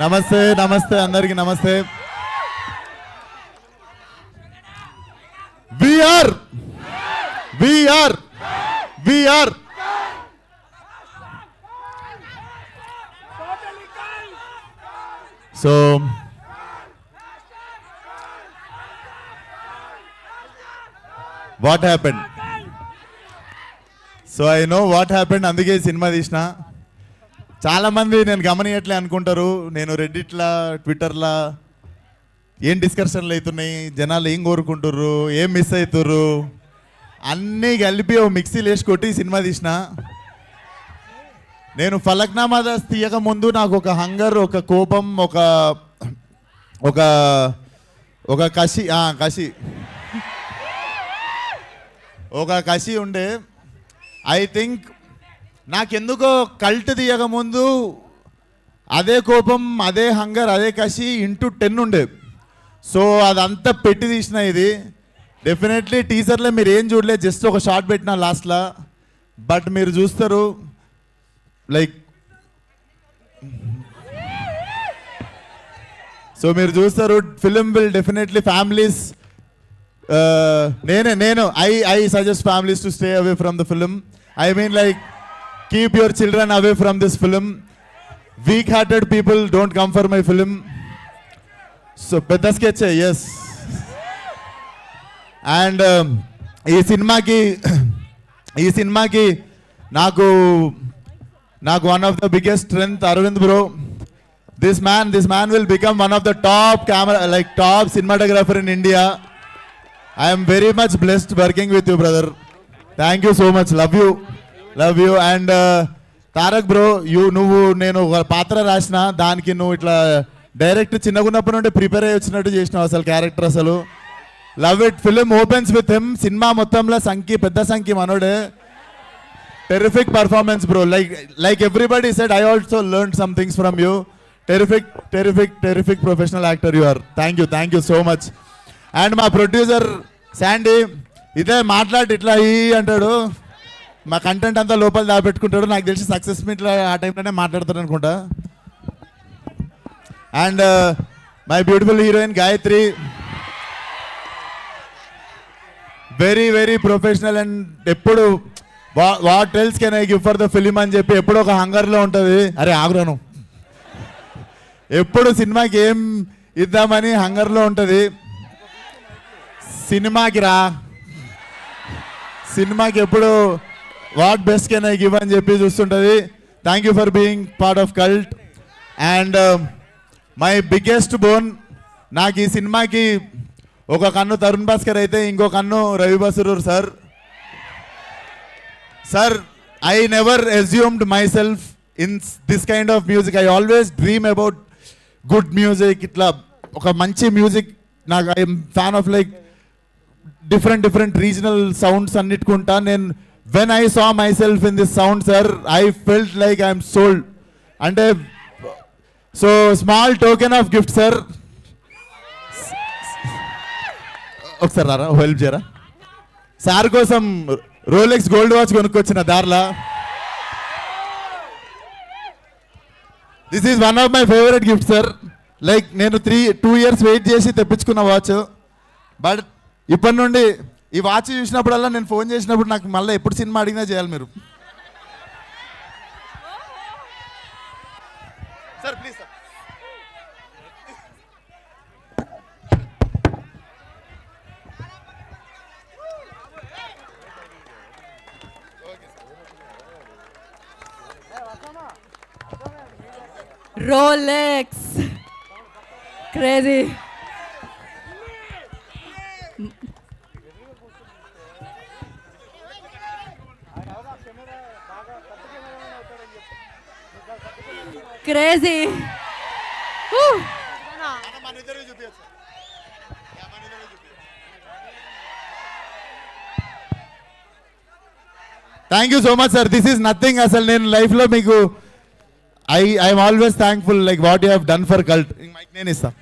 నమస్తే నమస్తే అందరికి నమస్తే. We are we are we are so what happened? So I know what happened, అందుకే సినిమా తీసిన. చాలామంది నేను గమనియట్లే అనుకుంటారు, నేను రెడ్డిట్లా ట్విట్టర్లా ఏం డిస్కషన్లు అవుతున్నాయి, జనాలు ఏం కోరుకుంటుర్రు, ఏం మిస్ అవుతుర్రు అన్నీ కలిపి ఓ మిక్సీలు వేసి కొట్టి సినిమా తీసిన. నేను ఫలక్నామా దాస్ తీయక ముందు నాకు ఒక హంగర్, ఒక కోపం, ఒక ఒక ఒక కసి కసి ఒక కసి ఉండే. ఐ థింక్ నాకెందుకో కల్ట్ తీయకముందు అదే కోపం, అదే హంగర్, అదే కసి ఇంటూ 10 ఉండే. సో అదంతా పెట్టి తీసిన. ఇది డెఫినెట్లీ టీజర్లో మీరు ఏం చూడలేదు, జస్ట్ ఒక షార్ట్ పెట్టిన లాస్ట్లో. బట్ మీరు చూస్తారు లైక్ సో మీరు చూస్తారు ఫిలిం విల్ డెఫినెట్లీ ఫ్యామిలీస్ నేను I suggest families to stay away from the film. I mean like keep your children away from this film. Weak-hearted people don't come for my film. So పెద్ద sketch, yes. And ఈ సినిమాకి నాకు one of the biggest strength Arvind bro. This man will become one of the top cinematographer in India. I am very much blessed working with you, brother. Thank you so much. Love you. And Tarak bro, నువ్వు నేను ఒక పాత్ర రాసిన దానికి నువ్వు ఇట్లా direct చిన్నగున్నప్పటి నుండి prepare అయ్యి వచ్చినట్టు చేసినావు అసలు క్యారెక్టర్. అసలు love it. Film opens with him. Cinema మొత్తంలో పెద్ద సంఖ్య మనోడే. Terrific performance bro. Like everybody said, I also learn some things from you. Terrific professional actor you are. Thank you so much. And మా producer Sandy ఇదే మాట్లాడి ఇట్లా అంటాడు, మా కంటెంట్ అంతా లోపల దాపెట్టుకుంటాడు. నాకు తెలిసి సక్సెస్ మీట్లో ఆ టైంలోనే మాట్లాడతాడు అనుకుంటా. And my beautiful heroine Gayatri, very very professional. And ఎప్పుడు what else can I give for the film అని చెప్పి ఎప్పుడు ఒక హంగర్లో ఉంటుంది. అరే ఆగురాను, ఎప్పుడు సినిమాకి ఏం ఇద్దామని హంగర్లో ఉంటుంది. సినిమాకి ఎప్పుడు what best can I give అని చెప్పి చూస్తుంటుంది. Thank you for being part of cult. And my biggest bone, నాకు ఈ సినిమాకి ఒక కన్ను తరుణ్ భాస్కర్ అయితే ఇంకో కన్ను Ravi Basrur sir. Sir, I never assumed myself in this kind of music. I always dream about good music. ఇట్లా ఒక మంచి మ్యూజిక్. నాకు I'm fan of like different regional sounds అన్నిటికుంటా. నేను when I saw myself in this sound, sir, I felt like I'm sold. అంటే so small token of gift sir. ఒకసారి రారా, help చేయరా. సార్ కోసం రోలెక్స్ గోల్డ్ వాచ్ కొనుక్కొచ్చిన దారిలా. This is one of my favourite gift sir. Like నేను 2 years wait చేసి తెప్పించుకున్న వాచ్. బట్ ఇప్పటి నుండి ఈ వాచ్ చూసినప్పుడల్లా నేను ఫోన్ చేసినప్పుడు నాకు మళ్ళీ ఎప్పుడు సినిమా అడిగినా చేయాలి మీరు. Sir please sir. Rolex crazy. Crazy. Thank you so much sir. This is nothing. అసలు నేను లైఫ్లో మీకు I'm always thankful like what you have done for cult. Mike నేను ఇస్తాను.